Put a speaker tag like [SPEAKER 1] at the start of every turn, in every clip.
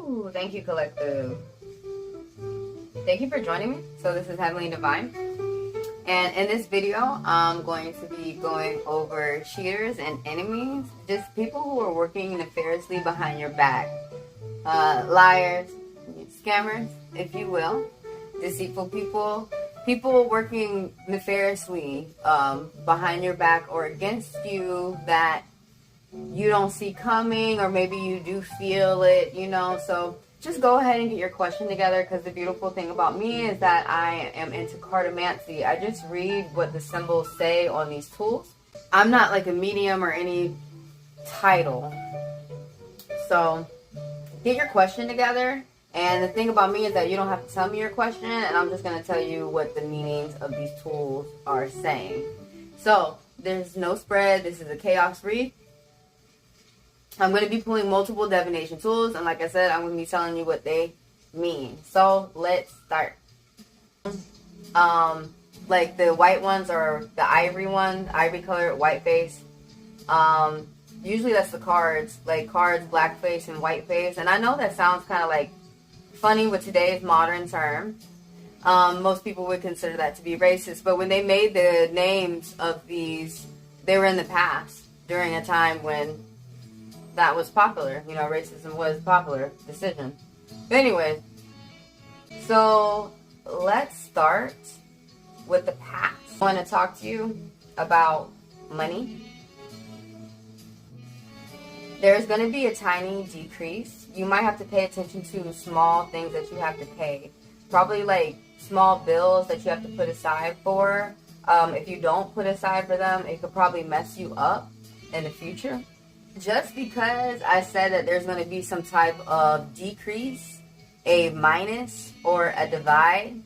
[SPEAKER 1] Ooh, thank you, Collective. Thank you for joining me. So this is Heavenly Divine. And in this video, I'm going to be going over cheaters and enemies. Just people who are working nefariously behind your back. Liars, scammers, if you will. Deceitful people. People working nefariously behind your back or against you that you don't see coming, or maybe you do feel it, you know. So just go ahead and get your question together, because the beautiful thing about me is that I am into Cartomancy. I just read what the symbols say on these tools. I'm not like a medium or any title. So get your question together. And the thing about me is that you don't have to tell me your question, and I'm just going to tell you what the meanings of these tools are saying. So there's no spread. This is a chaos read. I'm going to be pulling multiple divination tools, and like I said, I'm going to be telling you what they mean. So let's start. Like the white ones or the ivory one, ivory color, white face. Usually that's the cards, like cards, black face and white face. And I know that sounds kind of like funny with today's modern term. Most people would consider that to be racist, but when they made the names of these, they were in the past during a time when that was popular. You know, racism was a popular decision. But anyway, so let's start with the past. I want to talk to you about money. There's going to be a tiny decrease. You might have to pay attention to small things that you have to pay. Probably like small bills that you have to put aside for. If you don't put aside for them, it could probably mess you up in the future. Just because I said that there's going to be some type of decrease, a minus, or a divide,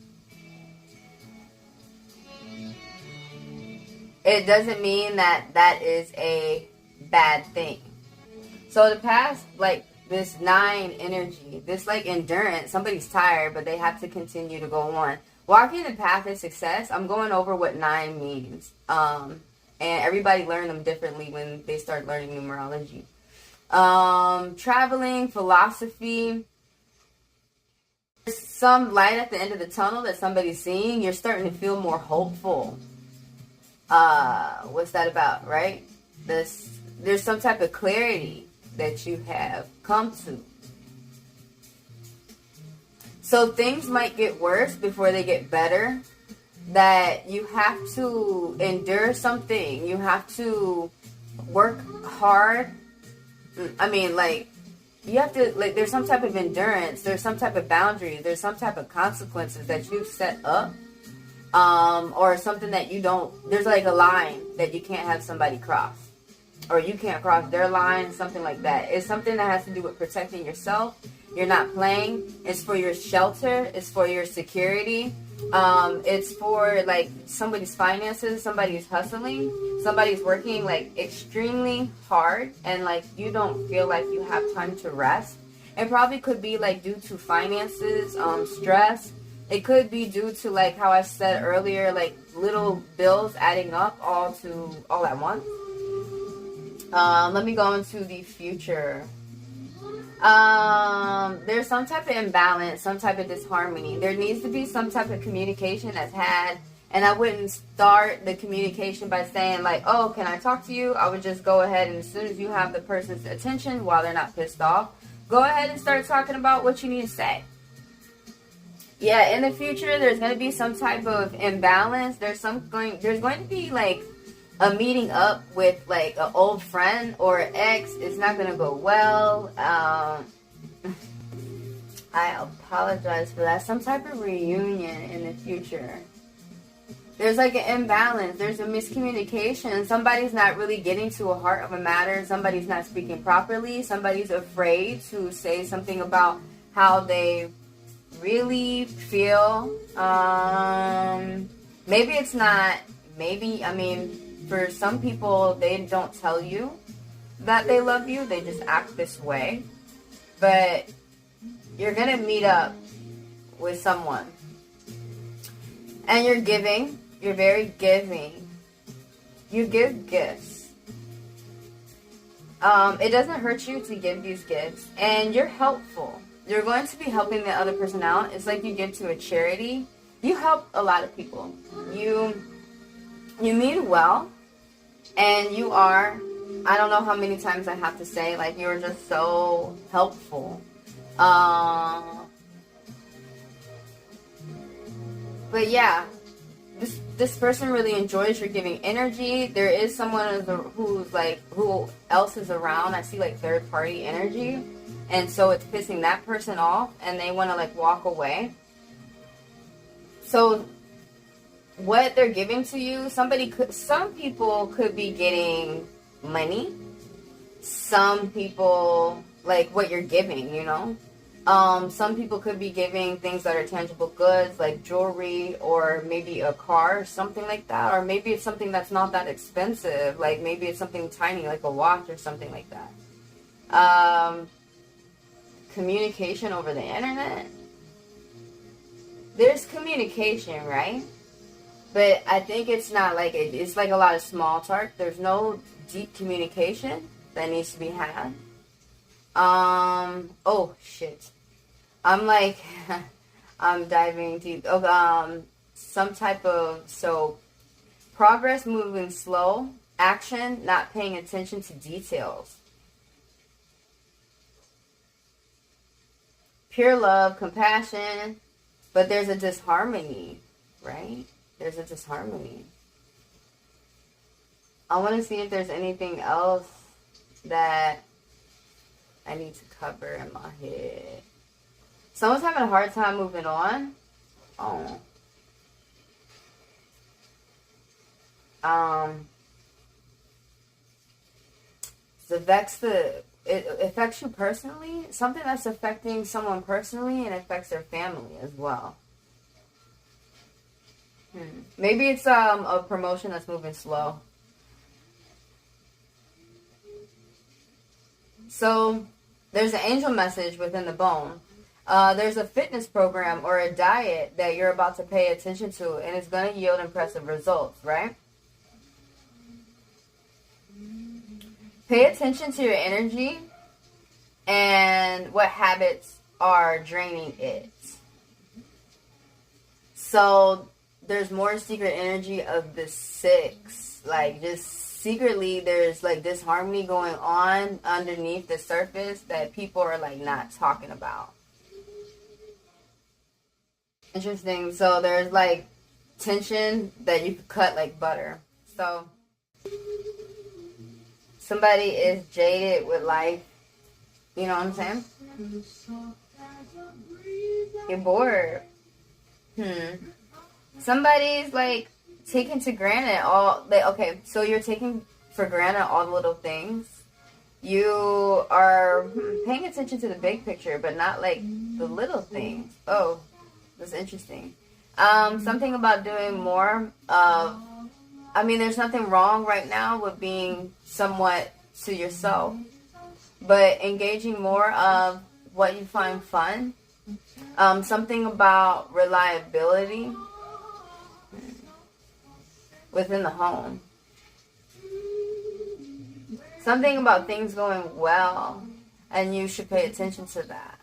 [SPEAKER 1] it doesn't mean that that is a bad thing. So the past, like this 9 energy, this like endurance, somebody's tired, but they have to continue to go on. Walking the path of success, I'm going over what 9 means. And everybody learned them differently when they start learning numerology. Traveling, philosophy. There's some light at the end of the tunnel that somebody's seeing. You're starting to feel more hopeful. What's that about, right? There's some type of clarity that you have come to. So things might get worse before they get better. That you have to endure something. You have to work hard. I mean, like, you have to, like, there's some type of endurance. There's some type of boundaries. There's some type of consequences that you've set up. Or something that you don't, there's like a line that you can't have somebody cross. Or you can't cross their line, something like that. It's something that has to do with protecting yourself. You're not playing. It's for your shelter. It's for your security. It's for like somebody's finances. Somebody's hustling. Somebody's working like extremely hard, and like you don't feel like you have time to rest. It probably could be like due to finances, stress. It could be due to, like how I said earlier, like little bills adding up all at once. Let me go into the future. There's some type of imbalance, some type of disharmony. There needs to be some type of communication that's had. And I wouldn't start the communication by saying like, oh, can I talk to you? I would just go ahead, and as soon as you have the person's attention while they're not pissed off, go ahead and start talking about what you need to say. Yeah, in the future, there's going to be some type of imbalance. There's going to be like a meeting up with like an old friend or an ex. It's not going to go well. I apologize for that. Some type of reunion in the future. There's like an imbalance. There's a miscommunication. Somebody's not really getting to a heart of a matter. Somebody's not speaking properly. Somebody's afraid to say something about how they really feel. Maybe it's not. Maybe, I mean, for some people, they don't tell you that they love you. They just act this way. But you're going to meet up with someone. And you're giving. You're very giving. You give gifts. It doesn't hurt you to give these gifts. And you're helpful. you're going to be helping the other person out. It's like you give to a charity. You help a lot of people. You mean well, and you are, I don't know how many times I have to say, like, you're just so helpful. But yeah, this person really enjoys your giving energy. There is someone who's like, who else is around. I see like third party energy, and so it's pissing that person off, and they want to like walk away. So what they're giving to you, some people could be getting money. Some people, like what you're giving, you know. Some people could be giving things that are tangible goods, like jewelry, or maybe a car or something like that. Or maybe it's something that's not that expensive, like maybe it's something tiny, like a watch or something like that. Communication over the internet. There's communication, right? But I think it's not like it's like a lot of small talk. There's no deep communication that needs to be had. Oh shit. I'm like, I'm diving deep. Some type of, progress moving slow, action, not paying attention to details. Pure love, compassion, but there's a disharmony, right? There's a disharmony. I want to see if there's anything else that I need to cover in my head. Someone's having a hard time moving on. Oh. It affects you personally. Something that's affecting someone personally, and affects their family as well. Maybe it's a promotion that's moving slow. So there's an angel message within the bone. There's a fitness program or a diet that you're about to pay attention to, and it's going to yield impressive results, right? Pay attention to your energy and what habits are draining it. So there's more secret energy of the 6. Like, just secretly, there's like disharmony going on underneath the surface that people are like not talking about. Interesting. So there's like tension that you could cut like butter. So somebody is jaded with life. You know what I'm saying? You're bored. Somebody's like taking to granted all, like, okay, so you're taking for granted all the little things. You are paying attention to the big picture, but not like the little things. Oh, that's interesting. Something about doing more of, I mean, there's nothing wrong right now with being somewhat to yourself, but engaging more of what you find fun. Something about reliability within the home. Something about things going well, and you should pay attention to that.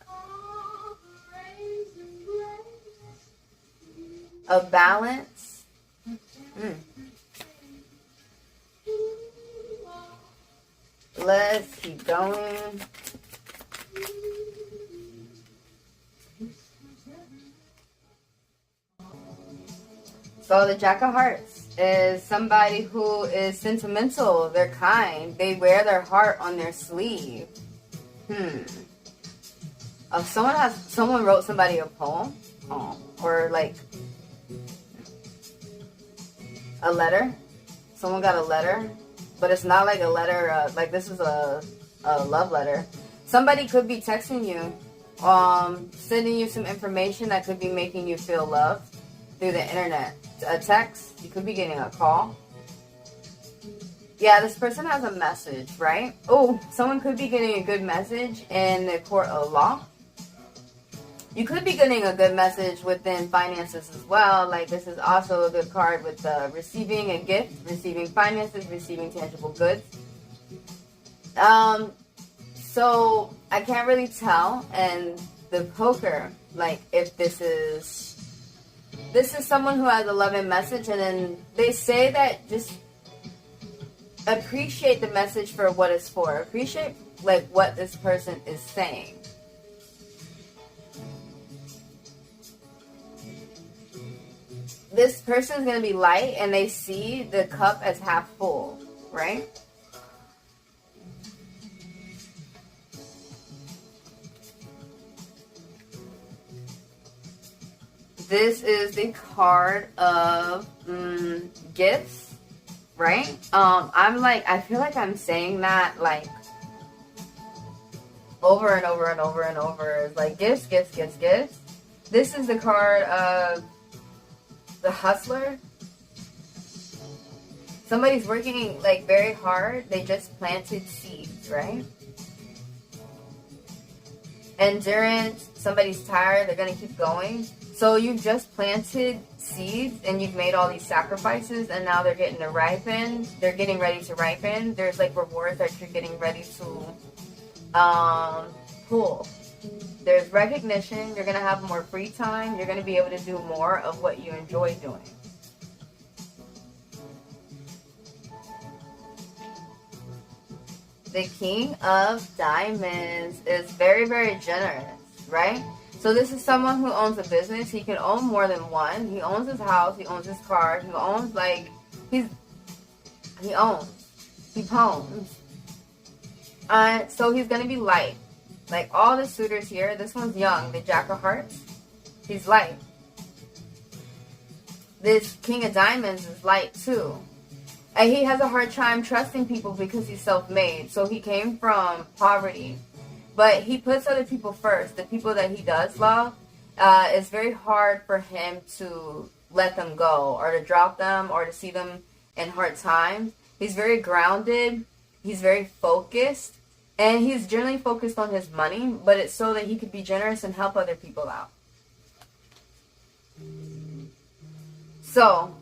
[SPEAKER 1] A balance. Let's keep going. So the Jack of Hearts is somebody who is sentimental. They're kind. They wear their heart on their sleeve. Someone wrote somebody a poem, or like a letter. Someone got a letter, but it's not like a letter. Like this is a love letter. Somebody could be texting you, sending you some information that could be making you feel loved through the internet. A text, you could be getting a call. Yeah, this person has a message, right? Oh, someone could be getting a good message in the court of law. You could be getting a good message within finances as well. Like this is also a good card with receiving a gift, receiving finances, receiving tangible goods. So I can't really tell, and the poker, like if this is someone who has a loving message, and then they say that just appreciate the message for what it's for. Appreciate like what this person is saying. This person is going to be light, and they see the cup as half full, right? This is the card of gifts, right? I feel like I'm saying that like over and over and over and over. Like gifts, gifts, gifts, gifts. This is the card of the hustler. Somebody's working like very hard. They just planted seeds, right? Endurance. Somebody's tired. They're going to keep going. So you've just planted seeds and you've made all these sacrifices, and now they're getting to ripen. They're getting ready to ripen. There's like rewards that you're getting ready to pull. There's recognition. You're going to have more free time. You're going to be able to do more of what you enjoy doing. The King of Diamonds is very, very generous, right? So this is someone who owns a business. He can own more than one. He owns his house. He owns his car. He owns like, he pawns. So he's going to be light. Like all the suitors here, this one's young. The Jack of Hearts, he's light. This King of Diamonds is light too. And he has a hard time trusting people because he's self-made. So he came from poverty. But he puts other people first. The people that he does love, it's very hard for him to let them go or to drop them or to see them in hard times. He's very grounded. He's very focused. And he's generally focused on his money, but it's so that he could be generous and help other people out. So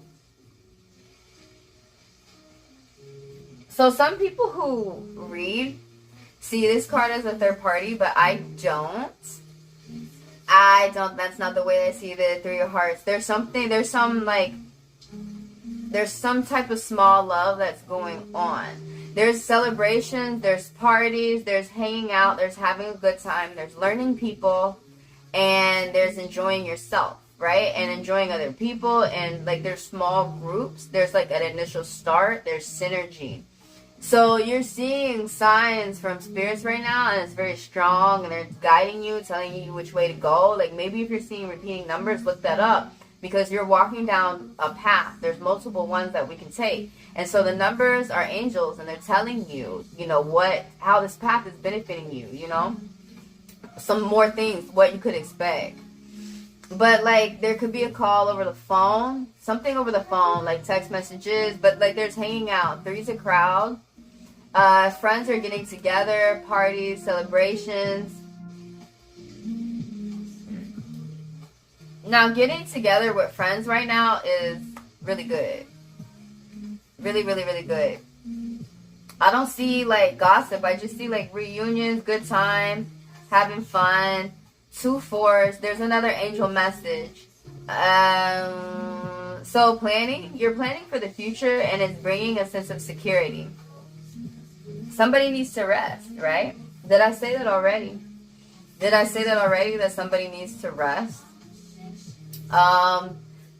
[SPEAKER 1] some people who read see this card as a third party, but I don't. That's not the way I see the Three of Hearts. There's some type of small love that's going on. There's celebrations, there's parties, there's hanging out, there's having a good time, there's learning people, and there's enjoying yourself, right? And enjoying other people, and like there's small groups, there's like an initial start, there's synergy. So you're seeing signs from spirits right now, and it's very strong, and they're guiding you, telling you which way to go. Like maybe if you're seeing repeating numbers, look that up, because you're walking down a path. There's multiple ones that we can take. And so the numbers are angels, and they're telling you, how this path is benefiting you, some more things, what you could expect. But like there could be a call over the phone, something over the phone, like text messages, but like there's hanging out. Three's a crowd. Friends are getting together, parties, celebrations. Now getting together with friends right now is really good. Really, really, really good. I don't see like gossip. I just see like reunions, good time, having fun. 2 4s. There's another angel message. So you're planning for the future, and it's bringing a sense of security. Somebody needs to rest, right? Did I say that already? That somebody needs to rest?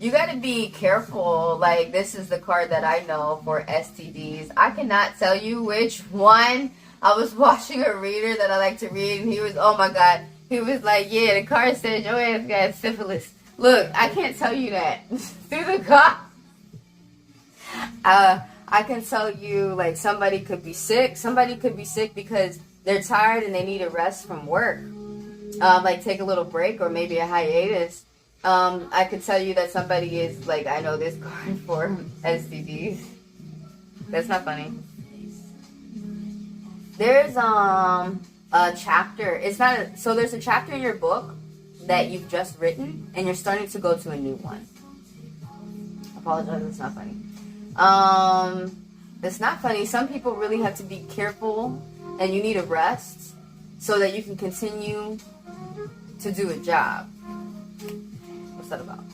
[SPEAKER 1] You got to be careful. Like this is the card that I know for STDs. I cannot tell you which one. I was watching a reader that I like to read, and he was, oh my God. He was like, yeah, the card said your ass got syphilis. Look, I can't tell you that. Through the card. I can tell you, like, somebody could be sick. Somebody could be sick because they're tired and they need a rest from work. Like, take a little break or maybe a hiatus. I could tell you that somebody is, like, I know this card for STDs. That's not funny. There's, a chapter. So there's a chapter in your book that you've just written, and you're starting to go to a new one. I apologize, it's not funny. It's not funny. Some people really have to be careful, and you need a rest. so that you can continue to do a job. What's that about?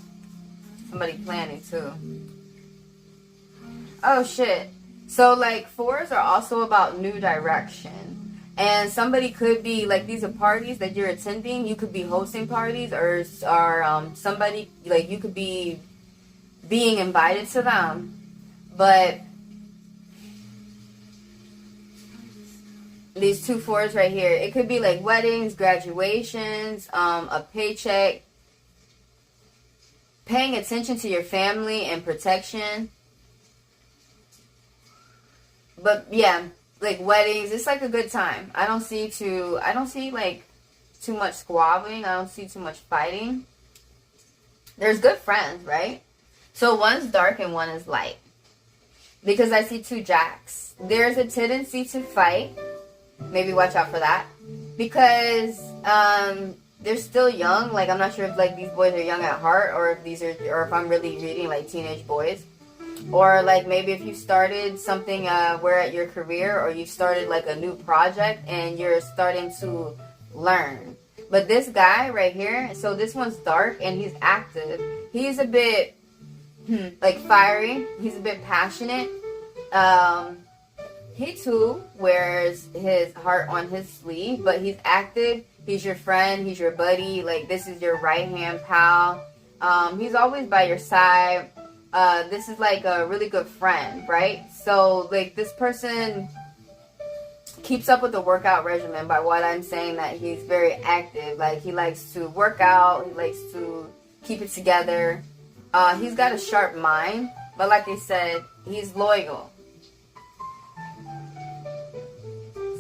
[SPEAKER 1] Somebody planning too. Oh shit. So like 4s are also about new direction. And somebody could be like, these are parties that you're attending. You could be hosting parties, or somebody, like, you could be being invited to them. But these 2 4s right here, it could be like weddings, graduations, a paycheck, paying attention to your family and protection. But yeah, like weddings, it's like a good time. I don't see like too much squabbling. I don't see too much fighting. There's good friends, right? So one's dark and one is light. Because I see 2 jacks. There's a tendency to fight. Maybe watch out for that. Because they're still young. Like, I'm not sure if like these boys are young at heart, or if I'm really reading like teenage boys. Or like maybe if you started something where at your career, or you started like a new project and you're starting to learn. But this guy right here, so this one's dark and he's active. He's a bit like fiery. He's a bit passionate. He too wears his heart on his sleeve, but he's active. He's your friend. He's your buddy. Like, this is your right hand pal. He's always by your side. This is like a really good friend, right? So like this person keeps up with the workout regimen, by what I'm saying, that he's very active. Like, he likes to work out. He likes to keep it together. He's got a sharp mind, but like I said, he's loyal.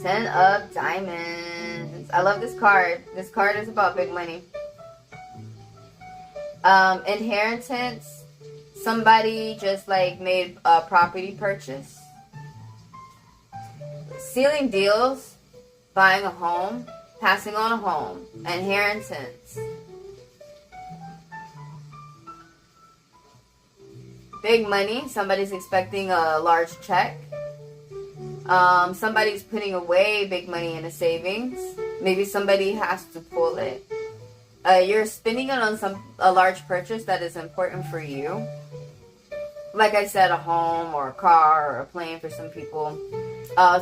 [SPEAKER 1] 10 of Diamonds. I love this card. This card is about big money. Inheritance. Somebody just like made a property purchase. Sealing deals. Buying a home. Passing on a home. Inheritance. Big money. Somebody's expecting a large check. Somebody's putting away big money in a savings. Maybe somebody has to pull it. You're spending it on a large purchase that is important for you. Like I said, a home or a car or a plane for some people.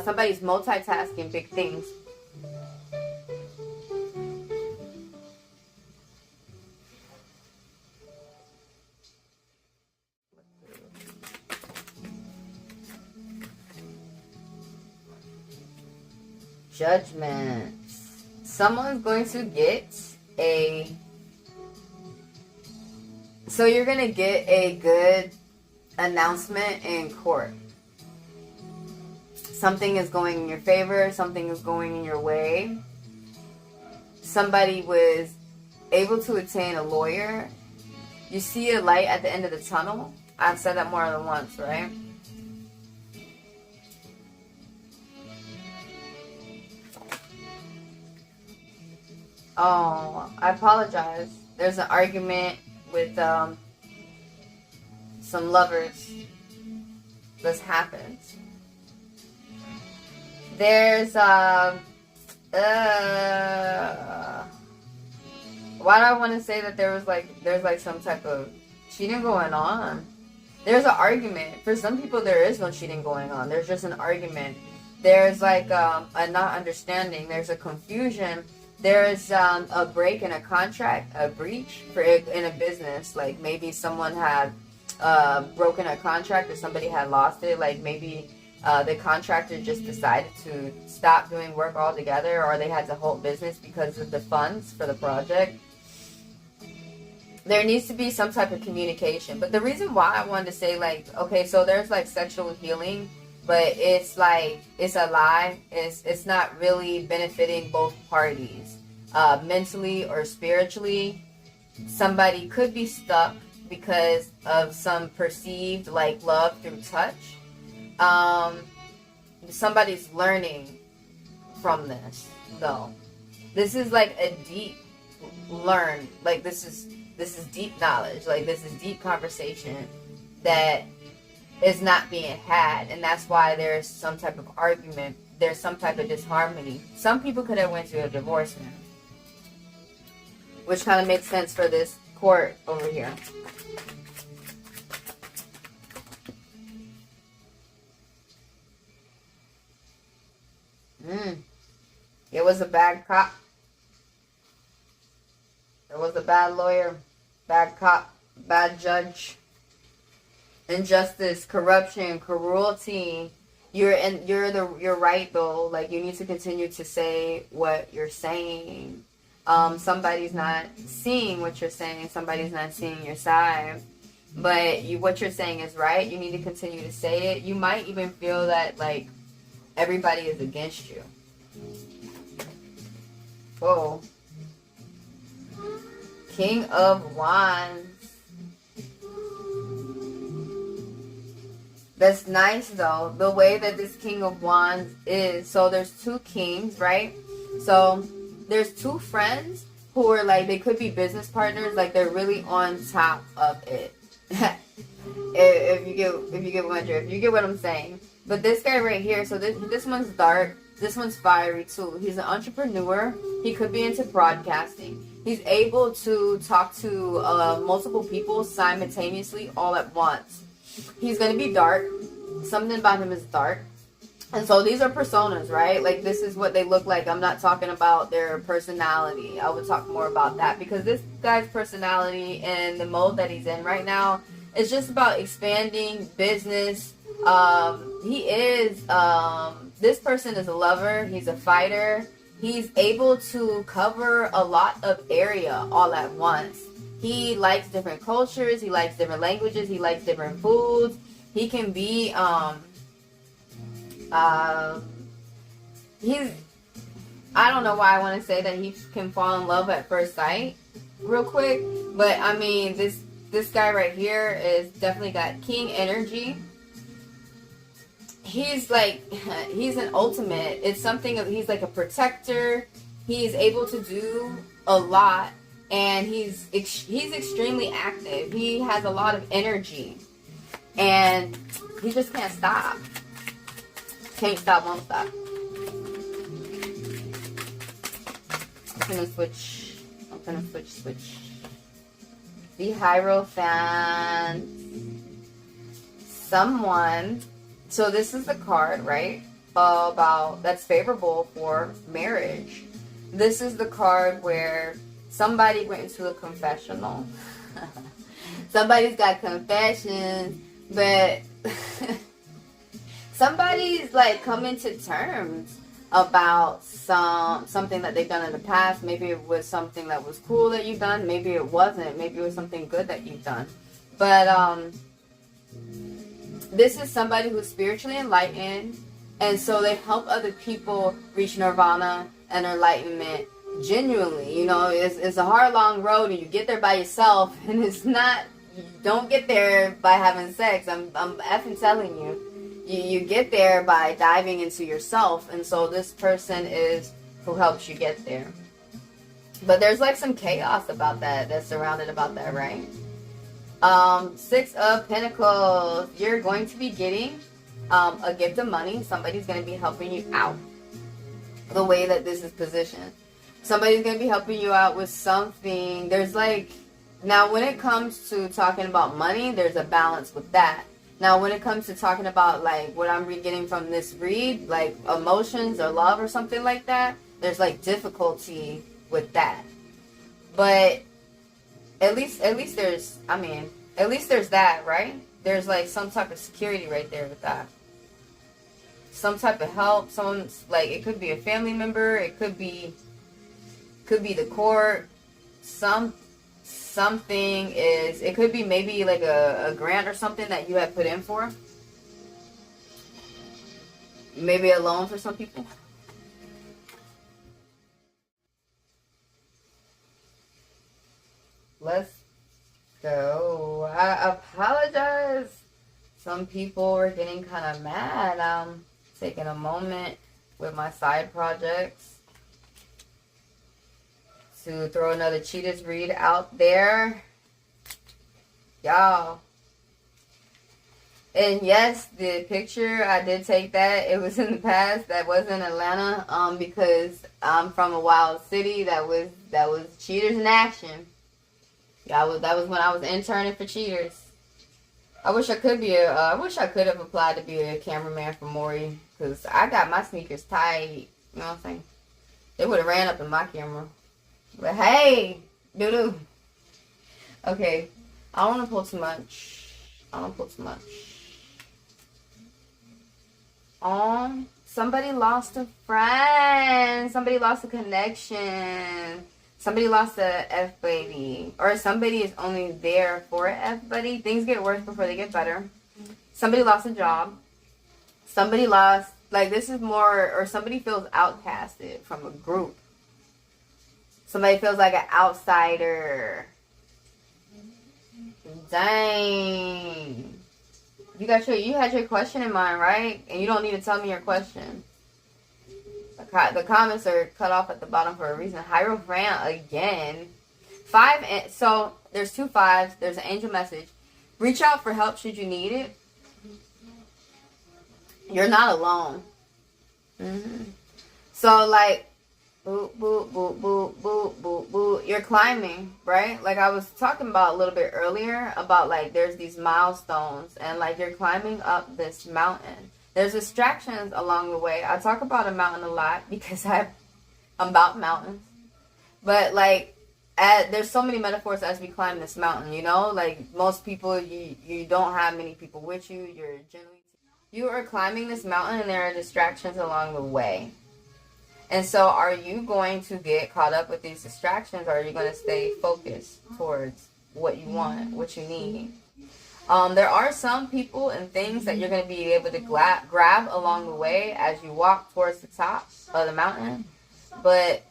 [SPEAKER 1] Somebody's multitasking big things. Judgment. Someone's going to get so you're going to get a good announcement in court. Something is going in your favor. Something is going in your way. Somebody was able to attain a lawyer. You see a light at the end of the tunnel. I've said that more than once, right? Oh, I apologize. There's an argument with some lovers that's happened. There's why do I want to say that there's like some type of cheating going on? There's an argument. For some people there is no cheating going on. There's just an argument. There's like a not understanding. There's a confusion. There's a break in a contract, a breach in a business. Like maybe someone had broken a contract, or somebody had lost it. Like maybe the contractor just decided to stop doing work altogether, or they had to halt business because of the funds for the project. There needs to be some type of communication. But the reason why I wanted to say, like, okay, so there's like sexual healing, but it's like, it's a lie. It's not really benefiting both parties. Mentally or spiritually, somebody could be stuck because of some perceived like love through touch. Somebody's learning from this, though. This is like a deep learn. Like this is deep knowledge. Like this is deep conversation that is not being had, and that's why there's some type of argument there's some type of disharmony. Some people could have went through a divorce now, which kind of makes sense for this court over here. It was a bad cop. It was a bad lawyer, bad cop, bad judge. Injustice, corruption, cruelty. You're right though. Like, you need to continue to say what you're saying. Somebody's not seeing what you're saying. Somebody's not seeing your side. But what you're saying is right. You need to continue to say it. You might even feel that like everybody is against you. Whoa. King of Wands. That's nice though, the way that this King of Wands is. So there's two kings, right? So there's two friends who are like, they could be business partners, like they're really on top of it. if you get what I'm saying. But this guy right here, so this one's dark, this one's fiery too. He's an entrepreneur. He could be into broadcasting. He's able to talk to multiple people simultaneously all at once. He's going to be dark. Something about him is dark. And so these are personas, right? Like, this is what they look like. I'm not talking about their personality. I would talk more about that, because this guy's personality and the mode that he's in right now is just about expanding business. This person is a lover. He's a fighter. He's able to cover a lot of area all at once. He likes different cultures. He likes different languages. He likes different foods. He can be, he's, I don't know why I want to say that he can fall in love at first sight real quick. But, I mean, this guy right here is definitely got king energy. He's like, he's an ultimate. It's something of, he's like a protector. He's able to do a lot. And he's extremely active. He has a lot of energy. And he just can't stop. Can't stop, won't stop. I'm gonna switch. The Hierophant. Someone. So this is the card, right? About that's favorable for marriage. This is the card where somebody went into a confessional. Somebody's got confessions, but somebody's like coming to terms about something that they've done in the past. Maybe it was something that was cool that you've done. Maybe it wasn't. Maybe it was something good that you've done. But this is somebody who's spiritually enlightened, and so they help other people reach nirvana and enlightenment. Genuinely, you know, it's a hard, long road, and you get there by yourself, and it's not, you don't get there by having sex. I'm effing telling you. You get there by diving into yourself, and so this person is who helps you get there. But there's like some chaos about that's surrounded about that, right? 6 of Pentacles. You're going to be getting a gift of money. Somebody's going to be helping you out. The way that this is positioned. Somebody's going to be helping you out with something. There's like, now when it comes to talking about money, there's a balance with that. Now when it comes to talking about like what I'm getting from this read, like emotions or love or something like that, there's like difficulty with that. But at least there's, I mean, at least there's that, right? There's like some type of security right there with that. Some type of help. Someone's like, it could be a family member. It could be the court. Something is, it could be maybe like a grant or something that you have put in for. Maybe a loan for some people. Let's go. I apologize. Some people are getting kind of mad. I'm taking a moment with my side projects to throw another cheetah's read out there. Y'all, And yes, the picture, I did take that. It was in the past. That was in Atlanta. Because I'm from a wild city. That was cheaters in action. That was when I was interning for cheaters. I wish I could have applied to be a cameraman for Maury, because I got my sneakers tight. You know what I'm saying? They would have ran up in my camera. But hey, doo-doo. Okay, I don't want to pull too much. Somebody lost a friend. Somebody lost a connection. Somebody lost a F-buddy. Or somebody is only there for an F-buddy. Things get worse before they get better. Somebody lost a job. Somebody lost, like, this is more, or somebody feels outcasted from a group. Somebody feels like an outsider. Dang. You had your question in mind, right? And you don't need to tell me your question. The comments are cut off at the bottom for a reason. Hierophant again. 5, so there's 2 5s. There's an angel message. Reach out for help should you need it. You're not alone. So like, boop, boop, boop, boop, boop, boop, boop. You're climbing, right? Like I was talking about a little bit earlier about like there's these milestones and like you're climbing up this mountain. There's distractions along the way. I talk about a mountain a lot because I'm about mountains. But like, there's so many metaphors as we climb this mountain, you know? Like most people, you don't have many people with you. You are climbing this mountain and there are distractions along the way. And so are you going to get caught up with these distractions, or are you going to stay focused towards what you want, what you need? There are some people and things that you're going to be able to grab along the way as you walk towards the top of the mountain. But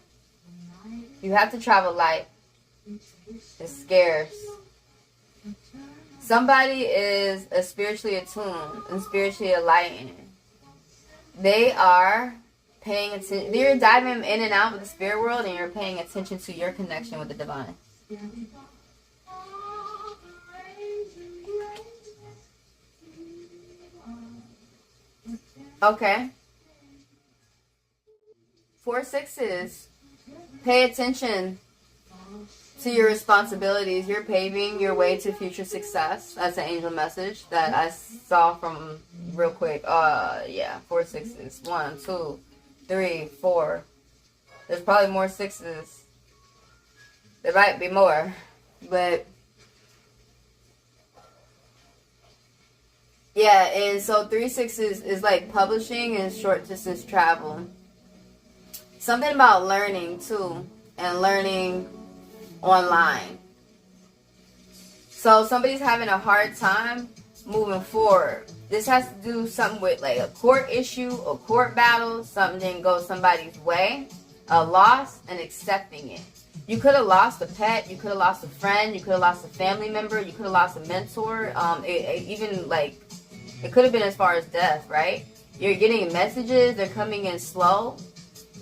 [SPEAKER 1] you have to travel light. It's scarce. Somebody is spiritually attuned and spiritually enlightened. They are paying attention. You're diving in and out with the spirit world, and you're paying attention to your connection with the divine. Okay. 4 6s. Pay attention to your responsibilities. You're paving your way to future success. That's an angel message that I saw from real quick. Yeah, 4 6s. 1, 2, 3, 4. There's probably more 6s. There might be more, but yeah. And so 3 6s is like publishing and short distance travel. Something about learning too, and learning online. So somebody's having a hard time moving forward. This has to do something with like a court issue, a court battle, something didn't go somebody's way, a loss, and accepting it. You could have lost a pet, you could have lost a friend, you could have lost a family member, you could have lost a mentor. Even like, it could have been as far as death, right? You're getting messages, they're coming in slow.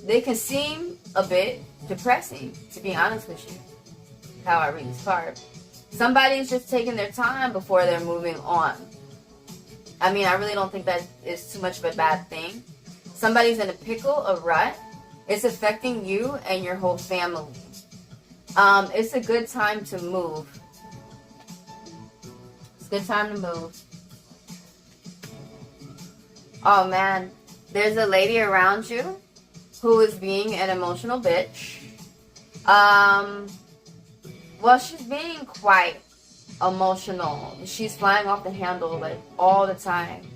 [SPEAKER 1] They can seem a bit depressing, to be honest with you, how I read this card. Somebody's just taking their time before they're moving on. I mean, I really don't think that is too much of a bad thing. Somebody's in a pickle, a rut. It's affecting you and your whole family. It's a good time to move. It's a good time to move. Oh man, there's a lady around you who is being an emotional bitch. Well, she's being quite emotional. She's flying off the handle like all the time.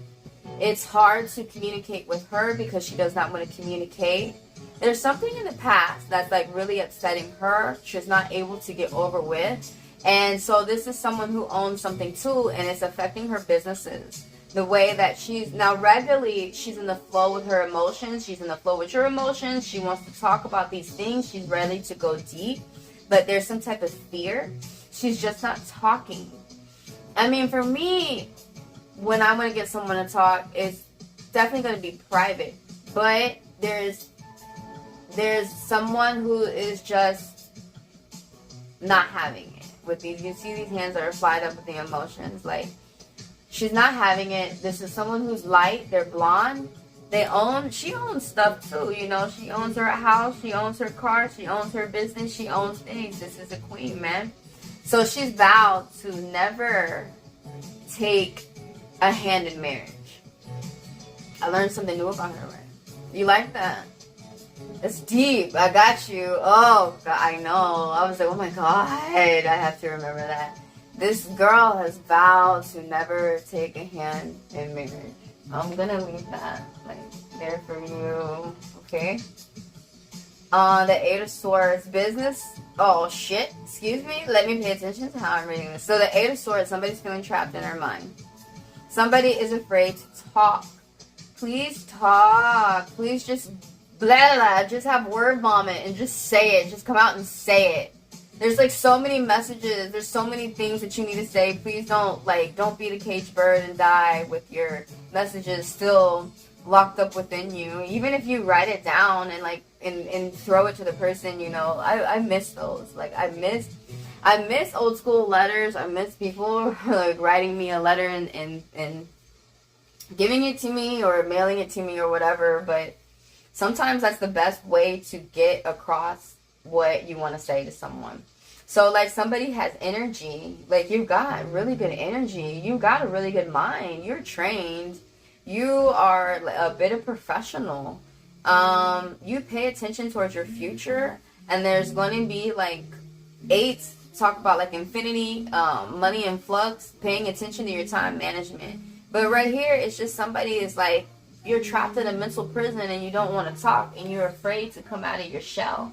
[SPEAKER 1] It's hard to communicate with her because she does not want to communicate. There's something in the past that's like really upsetting her. She's not able to get over with. And so this is someone who owns something too, and it's affecting her businesses. The way that she's now regularly, she's in the flow with her emotions. She's in the flow with your emotions. She wants to talk about these things. She's ready to go deep, but there's some type of fear. She's just not talking. I mean, for me, when I want to get someone to talk, it's definitely going to be private. But there's someone who is just not having it with these. You see these hands that are applied up with the emotions. Like, She's not having it. This is someone who's light. They're blonde. She owns stuff too, you know. She owns her house. She owns her car. She owns her business. She owns things. This is a queen, man. So she's vowed to never take a hand in marriage. I learned something new about her, right? You like that? It's deep. I got you. Oh, God, I know. I was like, oh my God, I have to remember that. This girl has vowed to never take a hand in marriage. I'm gonna leave that like there for you, okay? The Eight of Swords, business. Oh shit, excuse me. Let me pay attention to how I'm reading this. So the Eight of Swords, somebody's feeling trapped in their mind. Somebody is afraid to talk. Please talk. Please just blah, blah, just have word vomit and just say it. Just come out and say it. There's like so many messages. There's so many things that you need to say. Please don't be the caged bird and die with your messages still locked up within you. Even if you write it down and and throw it to the person, you know, I miss those. Like I miss old school letters. I miss people like writing me a letter and giving it to me or mailing it to me or whatever. But sometimes that's the best way to get across what you want to say to someone. So like somebody has energy, like you've got really good energy, you got a really good mind, you're trained, you are a bit of professional, you pay attention towards your future, and there's going to be like eights talk about like infinity, money in flux, paying attention to your time management. But right here it's just somebody is like, you're trapped in a mental prison and you don't want to talk and you're afraid to come out of your shell.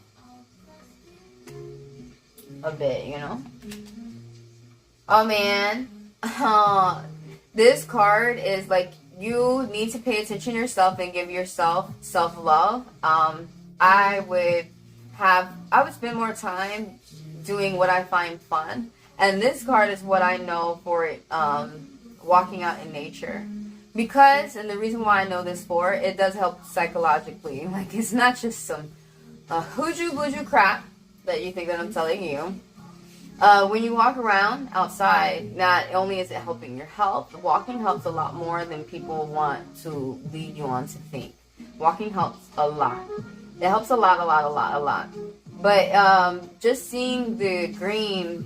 [SPEAKER 1] A bit, you know. Oh man, this card is like, you need to pay attention to yourself and give yourself self-love. I would spend more time doing what I find fun, and this card is what I know for it, walking out in nature. Because, and the reason why I know this for, it does help psychologically. Like, it's not just some hooju-booju crap that you think that I'm telling you. When you walk around outside, not only is it helping your health, walking helps a lot more than people want to lead you on to think. Walking helps a lot. It helps a lot. But just seeing the green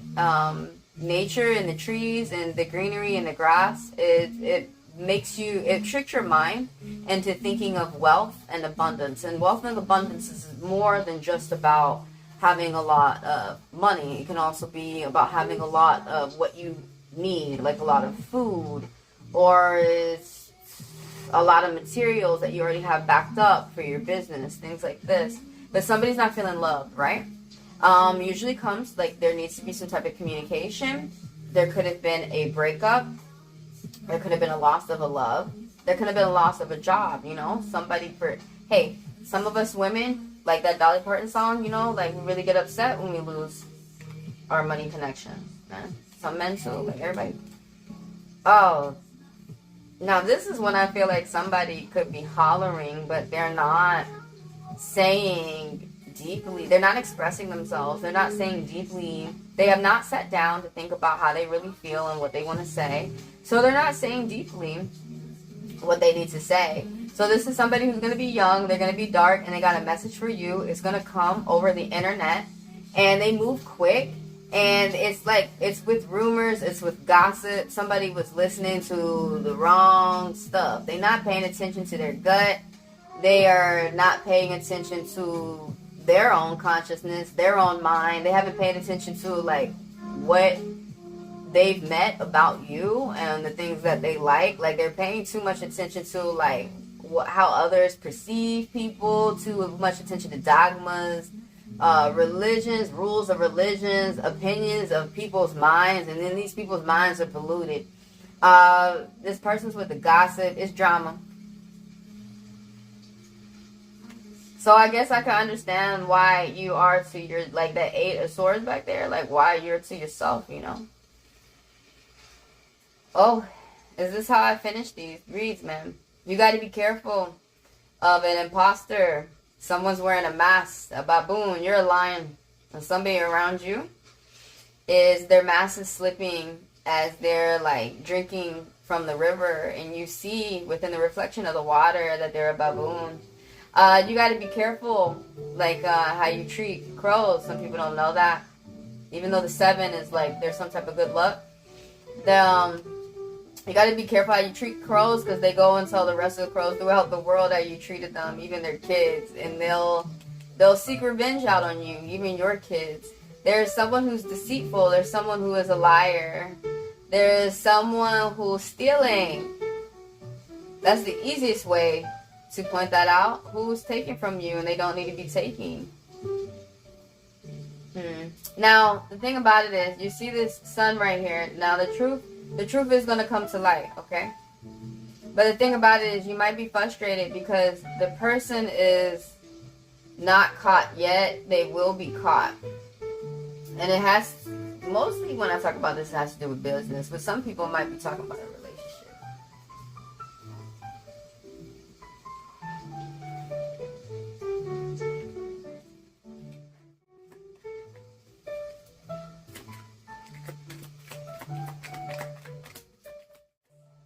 [SPEAKER 1] nature and the trees and the greenery and the grass, it tricks your mind into thinking of wealth and abundance. And wealth and abundance is more than just about having a lot of money. It can also be about having a lot of what you need, like a lot of food, or it's a lot of materials that you already have backed up for your business, things like this. But somebody's not feeling loved, right? Usually comes like there needs to be some type of communication. There could have been a breakup. There could have been a loss of a love. There could have been a loss of a job, you know? Hey, some of us women, like that Dolly Parton song, you know, like we really get upset when we lose our money connection, man. Some men too, like everybody. Oh, now this is when I feel like somebody could be hollering, but they're not saying deeply. They're not expressing themselves. They're not saying deeply. They have not sat down to think about how they really feel and what they want to say. So they're not saying deeply what they need to say. So this is somebody who's going to be young, they're going to be dark, and they got a message for you. It's going to come over the internet, and they move quick, and it's with rumors, it's with gossip. Somebody was listening to the wrong stuff. They're not paying attention to their gut. They are not paying attention to their own consciousness, their own mind. They haven't paid attention to like what they've met about you and the things that they like. Like they're paying too much attention to like how others perceive people, too much attention to dogmas, religions, rules of religions, opinions of people's minds, and then these people's minds are polluted. This person's with the gossip, it's drama. So I guess I can understand why you are to your, like that Eight of Swords back there, like why you're to yourself, you know. Oh, is this how I finish these reads, man? You got to be careful of an imposter. Someone's wearing a mask, a baboon, you're a lion. And somebody around you their mask is slipping as they're like drinking from the river and you see within the reflection of the water that they're a baboon, you got to be careful, like how you treat crows. Some people don't know that. Even though the 7 is like there's some type of good luck, you got to be careful how you treat crows, because they go and tell the rest of the crows throughout the world how you treated them, even their kids, and they'll seek revenge out on you, even your kids. There's someone who's deceitful. There's someone who is a liar. There's someone who's stealing. That's the easiest way to point that out. Who's taking from you and they don't need to be taking. Now, the thing about it is, you see this sun right here. Now, the truth is going to come to light, okay? But the thing about it is, you might be frustrated because the person is not caught yet. They will be caught. And it has, mostly when I talk about this, it has to do with business. But some people might be talking about a relationship.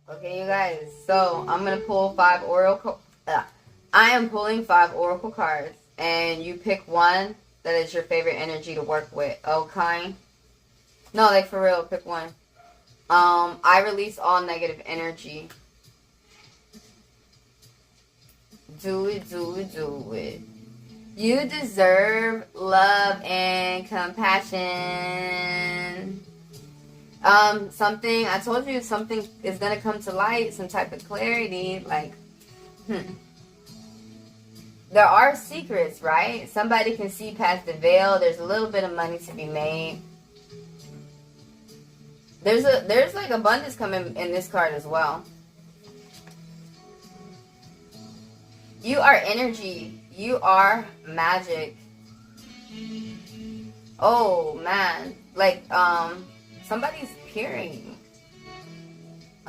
[SPEAKER 1] Okay, you guys, so I'm going to pull 5 oracle. I am pulling 5 oracle cards, and you pick one that is your favorite energy to work with. Okay? No, like for real, pick one. I release all negative energy. Do it, do it, do it. You deserve love and compassion. I told you something is going to come to light, some type of clarity, like, there are secrets, right? Somebody can see past the veil. There's a little bit of money to be made. There's like abundance coming in this card as well. You are energy. You are magic. Oh, man. Like, somebody's peering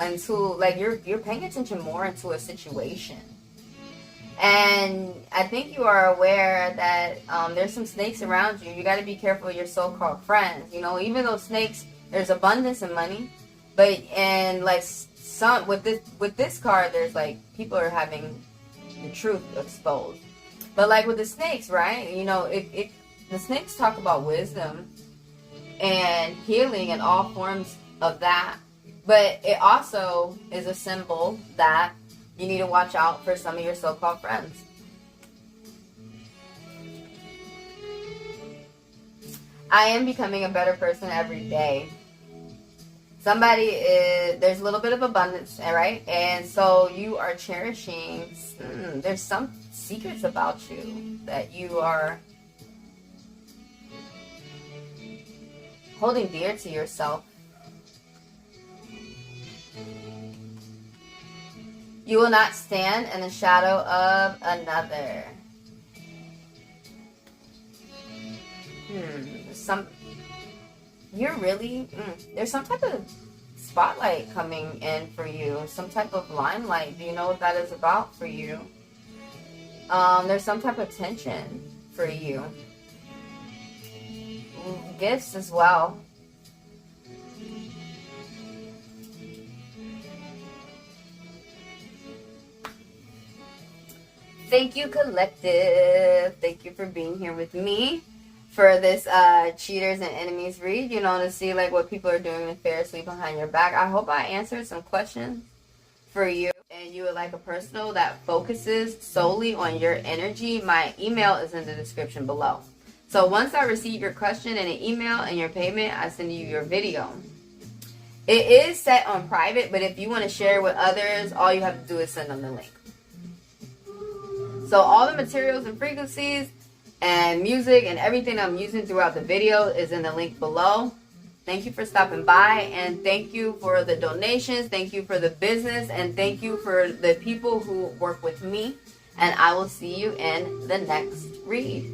[SPEAKER 1] into, like, you're paying attention more into a situation. And I think you are aware that there's some snakes around you. You got to be careful of your so-called friends. You know, even though snakes, there's abundance in money, but and like some with this card, there's like people are having the truth exposed. But like with the snakes, right? You know, the snakes talk about wisdom and healing and all forms of that, but it also is a symbol that you need to watch out for some of your so-called friends. I am becoming a better person every day. There's a little bit of abundance, right? And so you are cherishing, there's some secrets about you that you are holding dear to yourself. You will not stand in the shadow of another. There's some type of spotlight coming in for you. Some type of limelight. Do you know what that is about for you? There's some type of tension for you. Gifts as well. Thank you, collective. Thank you for being here with me for this cheaters and enemies read, you know, to see like what people are doing nefariously behind your back. I hope I answered some questions for you and you would like a personal that focuses solely on your energy. My email is in the description below. So once I receive your question in an email and your payment, I send you your video. It is set on private, but if you want to share it with others, all you have to do is send them the link. So all the materials and frequencies and music and everything I'm using throughout the video is in the link below. Thank you for stopping by, and thank you for the donations. Thank you for the business, and thank you for the people who work with me. And I will see you in the next read.